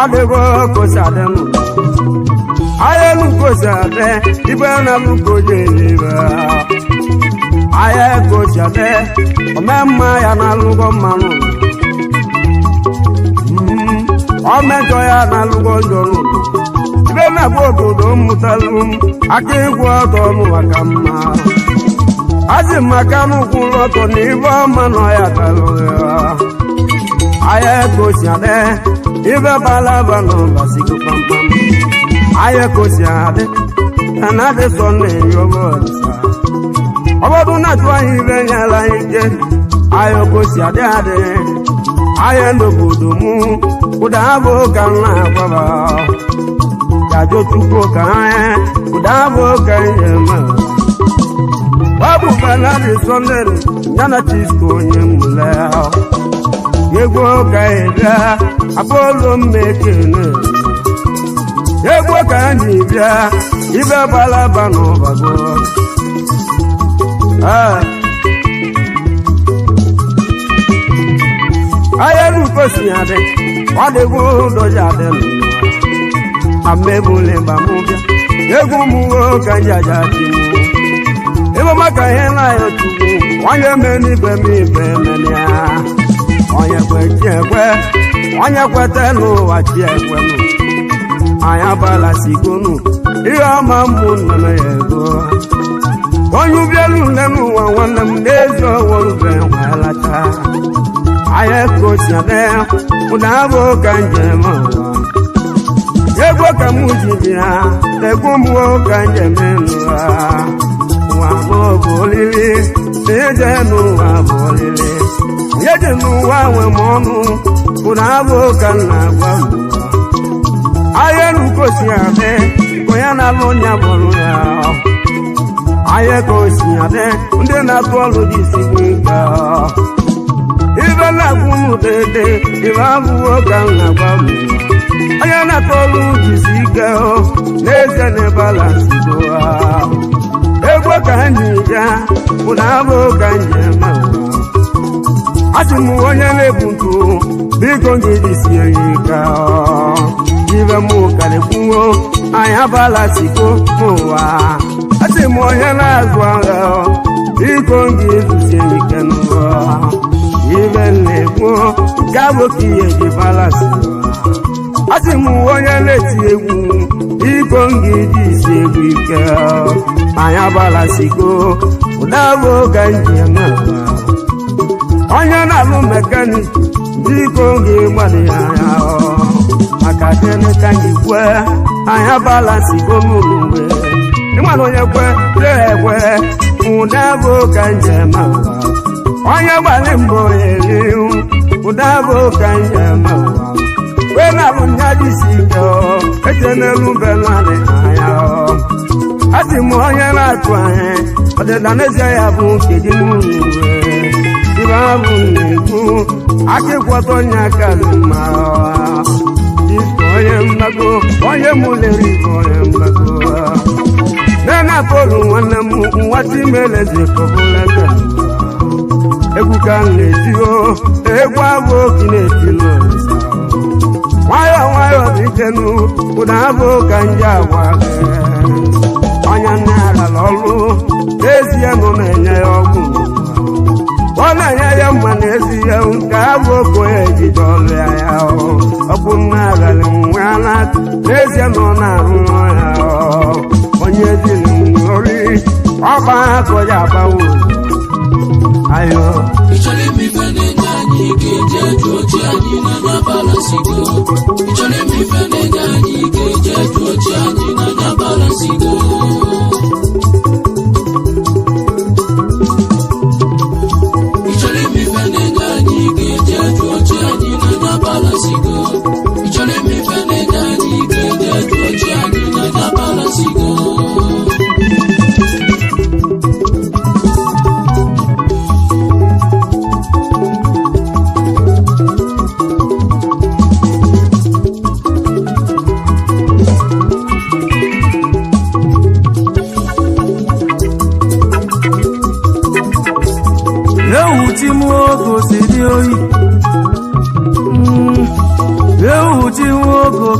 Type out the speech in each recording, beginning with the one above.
ọdịgo kosadem ayelu kosade ibe na lukoje lebe aye kosade omemma ya na lugo mmanụ ọmẹjọ ya na lugo njọrụ ibe na bụ obodo mmụtalụ aka ịgwụ ọtọ maka mma azị maka n'ụkwụ ọtọ na ibe ọma nọ ya talụ ya aye kosade ibe balaba n'ọbasigo kpamkpam aye kosade ya na dị sọ na-enyobo ọdịsa ọbọdụ na-achụ anyị ibe nyela ike aye kosade adị aye n'obodo mụ ụda abụ ka nna agbaba gajo tupu ka anyị ụda abụ ka ihe ma babu kana dị sọ yana chisko onye mụle egwu ka ịbịa apolo mmekene egwu ka anyị bịa ibe balaba n'ọbago ayelu kosi adị ọdịgwu doja adị amebule bamụbịa egwu mụwo ka njaja dị mụ ebe maka ihe na-ayọ chukwu onye meni ibe m ibe menịa onye kwe chi ekwe onye kwete n'ụwa chi ekwenu anya bala sigonu ihe ọma mmụ nne ya ego onye ubielu nne n'ụwa nwanne m n'ezi ọwọrube nwelacha anya kosiade ụda abụ ka njem ụwa egwu ka m ji bịa egwu mmụọ ka njem n'ụwa ụwa bụ olili na-eje n'ụwa bụ olili onye dị n'ụwa nwe m ọnụ ụda abụ ka m na-agwa ụwa ahịa nukosi adị onye na-alụ onye bụrụ ya ahịa kosi adị ndị na-atụ ọlụ dị isi ike ibe na-agwụ m dede ibe abụọ ka m na-agwa m onye na-atụ ọlụ dị isi ike n'ezie na balansigo egwu ka anyị ja ụda abụ ka njem asị m onye na-ebu ntụ biko gị jisie ya ike ibe m karịkwuo anya balasigo n'ụwa asị m onye na-azụ agha biko gị zusie ike n'ụwa ibe na-ekwu gabụ ka ihe ji balansi asị m onye na-eti egwu biko gị jisi egwu ike anya balasigo ụda bụ ka njem onye na-alụ mekanik biko gị gbalị anya maka gịnị ka anyị kwe anya balansigo n'ụlọ ịmana onye kwe ekwe ụda bụ ka njem onye gbalị mbọ erihu ụda bụ ka njem wee na-alụ nya jisi ike eche n'elu benarị anya asị m onye na-atụ anyị ọdịda n'ezie ya bụ nkeji n'ụlọ ibe abụ na-ekwu aka ịkwọta onye aka dị mma onye mgbago onye mụlere ibe onye mgbago nena polu nwanne m nwata imelezi kọbụlete egwu ka m na-etio egwu abụ oki na-etilo nwayọ nwayọ dị ikenu ụda abụ ka nje agwa onye nne agala ọrụ n'ezie nọ na-enye ya ọgwụ ọ na-enye ya mma n'ezie nke abụ okoye ejije ọrụ ya ọbụ nna agali nwe ala n'ezie nọ na-arụ ya onye dịrị ori ọba akọ ya agbawo ayo ịchọrọ imefe na-enye anyị ike eji eju ochi anyị n'anya balansigo ịchọrọ imefe na-enye anyị ike eji eju ochi anyị n'anya balansigo ịchọrọ imefe na-enye anyị ike eji eju ochi anyị n'anya balansigo ịchọrọ imefe na-enye anyị ike eji eju ochi anyị n'anya balansigo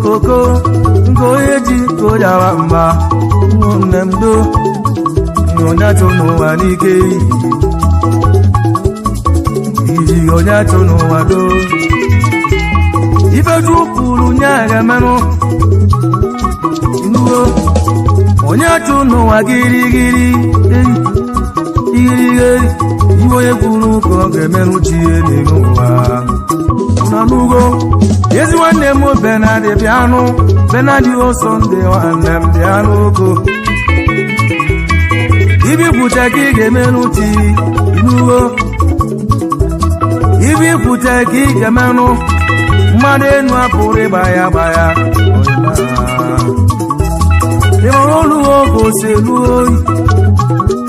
koko ngo eji ko jara mba nne m do onye atụ n'ụwa n'ike iyi onye atụ n'ụwa do ife jupụrụ nye ga-emerụ inugo onye atụ n'ụwa girigiri iwe onye kwuru ka ọ ga-emerụ chi ihe n'ụwa n'ugo ezi nwanne m Benadi bịanụ Benadi oso ndị nwanne m bịanụ ogo ibipụta ka ị ga-emerụ chi inugo ibipụta ka ị ga-emerụ mmadụ enu apụrụ ịgba ya ịhụrụ olu oge oselu oyi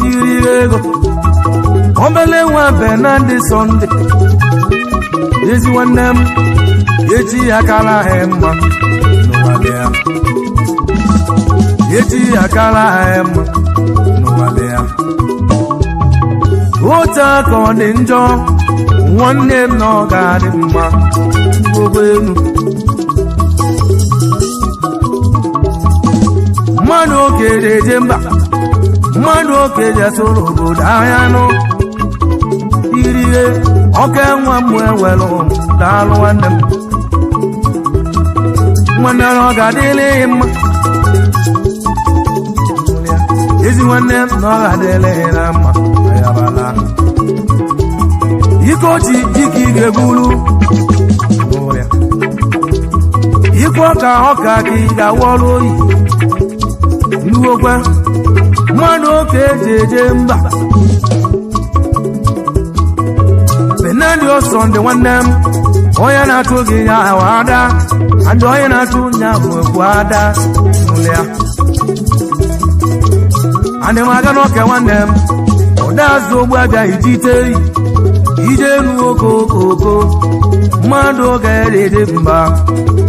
iri ego obele nwa Benadi Sunday ezi nwanne m eji akala mma n'ụwa ya eji akala mma n'ụwa ya otu aka ọ dị njọ nwanne m na ọ ga-adị mma gbogbo elu mmadụ oke eje mba mmadụ oke eje soro obodo anya nụ irihe ọka nwa m ewelu daalụ nwanne m nwanne ọ ga-adịrị mma ezi nwanne m na ọ ga-adịrị na mma ayabala ike ochi dịka ị ga-egburu ikwe ọka ka ị ga-awọrụ oyi nnuokwe mmadụ oke eji eje mba Benadi Sunday nwanne m onye na-atụ gị ya ada and onye na-atụ nya bụ ada ya ana m aga n'oke nwanne m ụda azụ ogbu abịaghị jite ije enu okoko mmadụ oge eje mba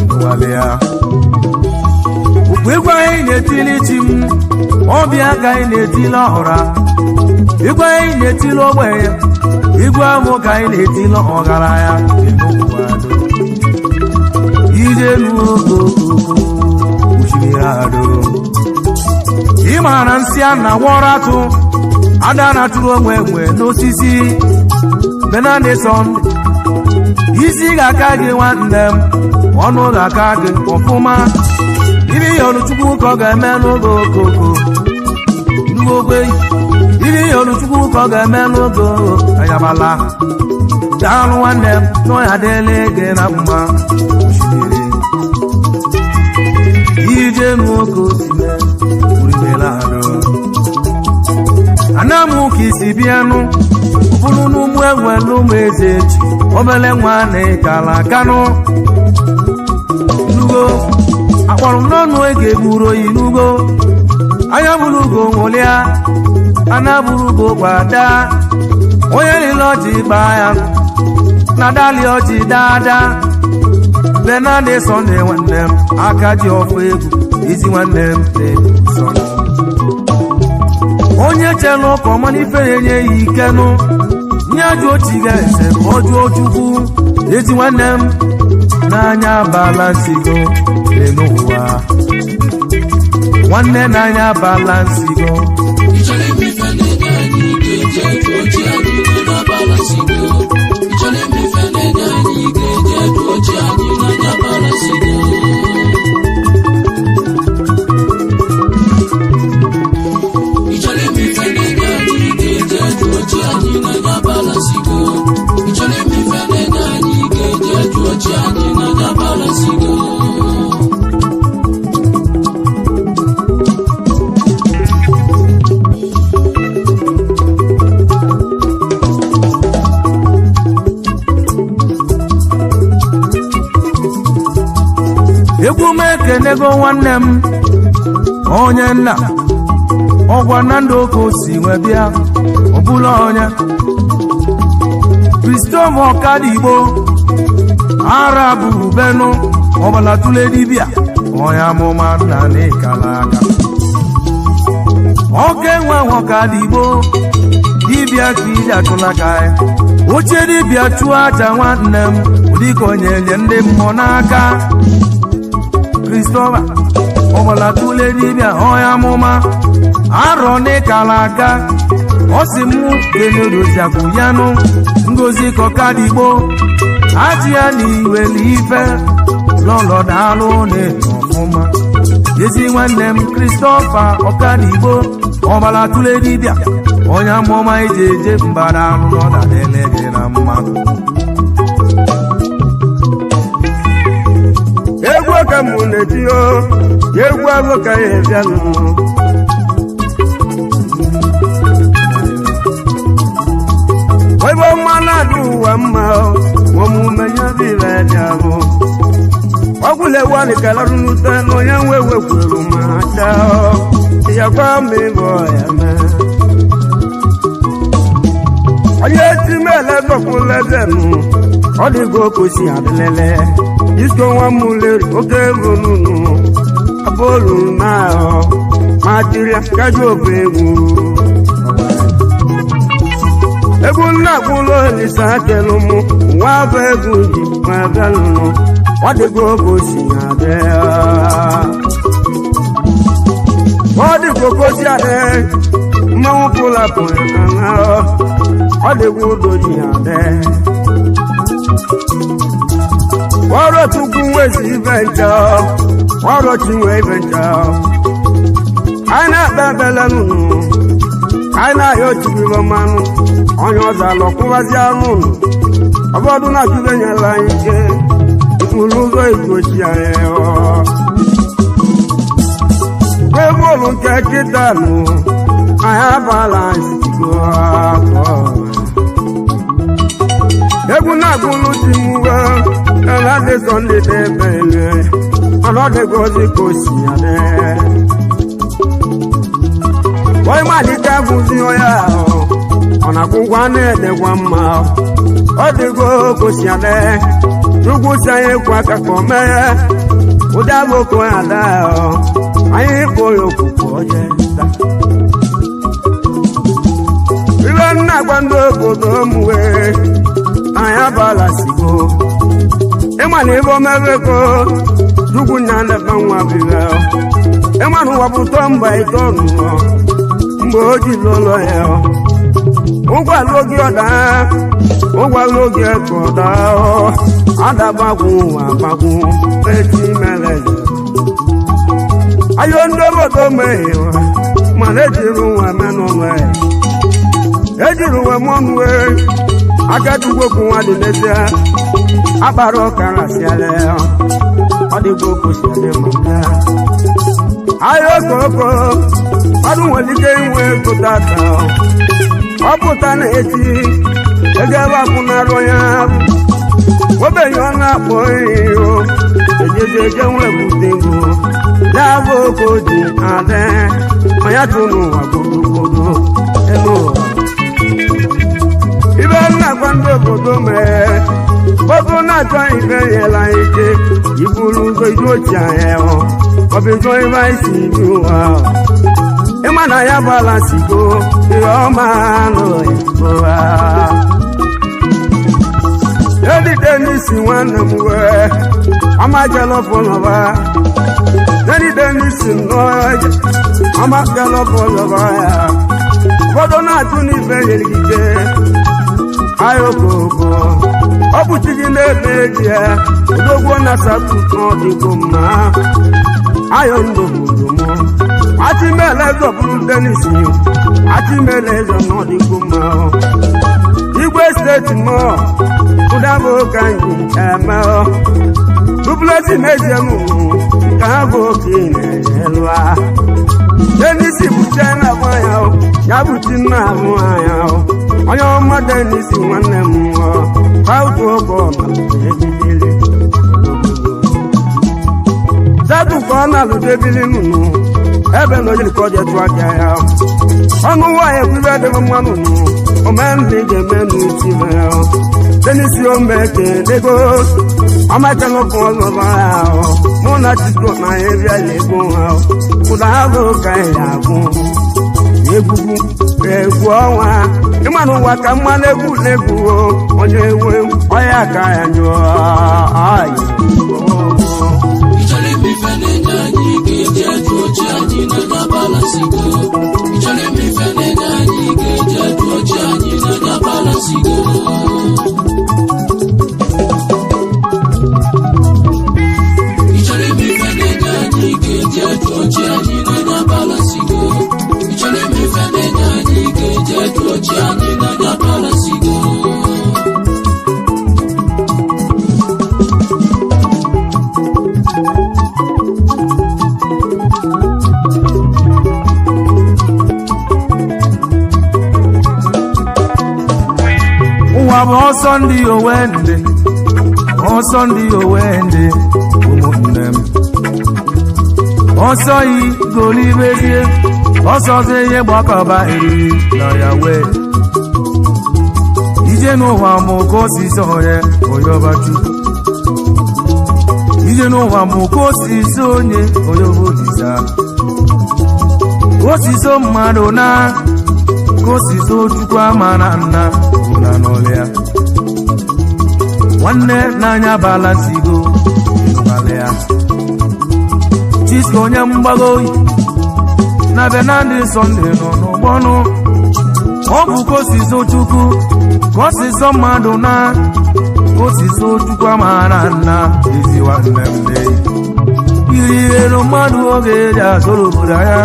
n'ụwa ya ukwu igwe anyị na-etili chi m ọbịa ka anyị na-etili ọhụra igwe anyị na-etili ogbenye igwe amụ ka anyị na-etili ọgaranya ije n'ogo osimiri ado ị maara nsị a na gwọrọ atụ ada na-atụrụ onwe n'osisi Benadi Sunday isi ga-aka gị nwanne m ọnụ ga-aka gị ọfụma iri ihe oluchukwu ka ọ ga-eme n'oge okoko ngogwe iri ihe oluchukwu ka ọ ga-eme n'oge ayabala daalụ nwanne m n'ọya dịle gị na mma osimiri ije n'oge osimiri urimelado anamu ka isi bịanụ bụrụ n'ụmụ enwe n'ụmụ eze echi obele nwa na ịkala kanụ nugo akpọrọ m n'ọnụ ege gburu oyi nugo anya bụrụ ugo nwụlịa ana bụrụ ugo gbada onye niile ọjị gbaa ya na dali ọjị dada Benadi Sunday nwanne m aka ji ọfụ egwu ezi nwanne m na-ebu onye chelu ka ọma n'ife na-enye ya ikenụ nye ajụ ochi ga-ese ka ọ jụọ Chukwu ezi nwanne m n'anya balansigo n'ụwa nwanne n'anya balansigo egwu m ekenego nwanne m onye nna ọgwa na ndụ oke osi nwe bịa ọbụla onye Christopher Ọkadigbo ara bụ ubenu ọbala tụle dibịa onye amụma nna n'ịkala aka oke nwe Ọkadigbo dibịa ka iji atụla ka ya oche dibịa chụọ aja nwanne m dịka onye nye ndị mmụọ n'aka Christopher ọbụla tụle dibịa ọya amụma arọ n'ịkala aka ọ sị m kenedoziakwu ya nụ ngozi kọkadigbo achị ya n'iwe n'ife lọlọdalụ na-eto ọfụma ezi nwanne m Christopher ọkadigbo ọbụla tụle dibịa onye amụma ije eje mbara alụ n'ọdadele gị na mmadụ egwu ka mụ na-etio egwu abụ ka ya ebianụ ebe ọma na-adị ụwa mma omume ya bire dị abụ ọgwụlewa nịkalarụ n'ute na onye nwe wekwuru ma chaa ya gwa m ịbụ ya mee onye etimele dọkwụledenụ ọ dịgo kosi adịlele isko nwa muleri oke ego nunu abolu na matiria kaju ofe egwu nna kwụlụ elisa kelụmụ nwa bụ egwu ji magalụnụ ọ dịgo kosi adị ọ dịgo kosi adị mmanwụ pụlapụ ya ọ dịgo udoji adị ọrụ tukwu nwezi ibe ncha ọrụ chinwe ibe ncha anyị na-akpa ebele nụnụ anyị na-ahịa ochibiro mmanụ onye ọzọ alọkwụwazi anụ ụlọ ọbọdụ na-achụbe nyela anyị ike ikpuru ụzọ igochi anyị bụrụ nke kịta nụ anyị abala isigo egwu na-agụlụ dị mwe elade sọnde debele ọnọdụgozi ka o si adị onye malite abụzi onye ahụ ọ na-akwụkwa na-edekwa mma ọ dịgo ka o si adị chukwu si anyị ekwu aka ka o mee ụdị abụko ya ada anyị kpọ ya okwukwe onye ibe nna gwa ndị obodo m wee anyị abala sigo ịma na ebe omebeko chukwu nya ndefe nwa bire ịma na ụwa pụtọ mba itoolu mgbe o ji lụlọ ya ụgwalụ oge ọda ụgwalụ oge ka ọda adabagwu ụwa agbagwu echi mere ayo ndị obodo meghe mana ejiri ụwa menụlọ ejiri ụwa mọnwe akadugboku nwa dị n'ezie akpara ọkara siala ọ dịgo kwụsịrị maka ahịa okoko ọdụ nwere ike inwe ego tata ọ pụta na echi ego ebe akwụnarụ ya obenye ọ na-akpọ iyo ejezi eje nwebute ego ya-abụ oko ji adị onye tụ n'ụwa gbogbogbogo elu ụwa ibe nna gwa ndị obodo mee ogo na-achọ ibe nyela ike iburu ụzọ iju ochie anya ọbịjọ ibe anyị si ibi ụwa ịma na ya gbala sigo ihe ọma n'ụwa edide n'isi nwanne m wee amajelọpụlọba edide n'isi nnọọ amajelọpụlọba ya ụfọdụ na-achụ n'ibe nyerigide ayokoko ọ bụchi gị na-ebe eji ya odogwo na sapụtụ ọdịgo mma ayo ndoburu m achimele zọbụrụ denisi achimele zọ n'ọdịgo mma igwe steeti m ụdabụ ka anyị eme duplesi mezie m ka ha bụ oke na-elụa denisi bụche na agba ya bụchi nna alụ anya onye ọma denisi nwanne m pautu ogo ebibili zatu ka ọ na-alụdo ebili nụnụ ebe na ojiri ka ọ jetụ aka ya ọnụ nwaanyị ekwube dịbụ mmanụ nụ omendị ga-eme n'uchi ya denisi omeke dego ọmachalụpụ ọlọba ya mụ na chiko na ya bịa ya ego ha ụda ha bụ ka ya agwụ egwugwu egwu ọnwa ịmanụ ụwa ka mmanụ egwu na-egwu onye ewe ọya ka ya nyụọ balasigo ịchọrọ ime ife na-enye anyị ga-eje jụọ chi anyị n'anya balasigo ịchọrọ ime ife na-enye anyị ga-eje jụọ chi anyị n'anya balasigo ịchọrọ ime ife na-enye anyị ga-eje jụọ chi anyị n'anya balasigo ụwa bụ ọsọ ndị owende ọsọ ndị owende ụmụnne m ọsọ yi golibezie ọsọzi ihe gbakọba eriri na ya wee ije n'ụwa mụ ka osisi onye oyobachu ije n'ụwa mụ ka osisi onye oyobodisa osisi mmadụ na ka osisi chukwu ama na nna ụla n'ọlịa nwanne n'anya balasigo ịnụbalịa chisko onye mgbago oyi na benandị sọnde nọ n'ụgbọnụ ọ bụ ka osisi chukwu ka osisi mmadụ na ka osisi chukwu ama na nna ezi nwanne m dey iri elu mmadụ oge eji azụrụ obodo ya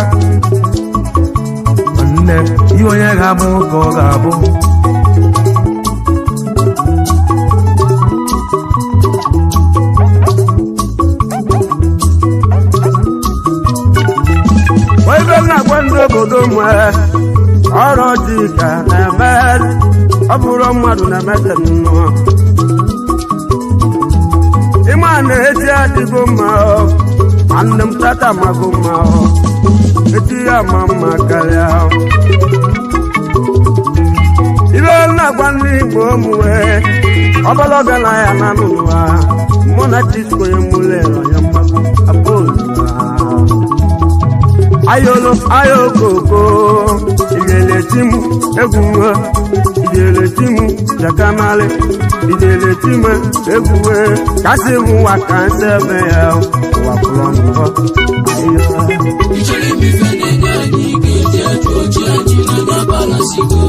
nne ihe onye ga-abụ ka ọ ga-abụ ebe m na-agwa ndị obodo m ọrụ dị ka na-eme ọ bụrụ mmadụ na-emete nnụọ ịma na-eti adịgo mma nwanne m tata mago mma eti ya ma mma karịa ibe na-agwa ndị Igbo m ọbalaga na ya na n'ụwa mụ na chisko ya mụlere ya mmago abụọ ayolo ayokoko igeletimu egwuwe igeletimu jakanale igeletimu egwuwe kasi nwa ka nsebe ya ụwa pụlọnụọ ịchọrọ ime ife na-enye anyị ga-eje jụọ chi anyị n'anya balasigo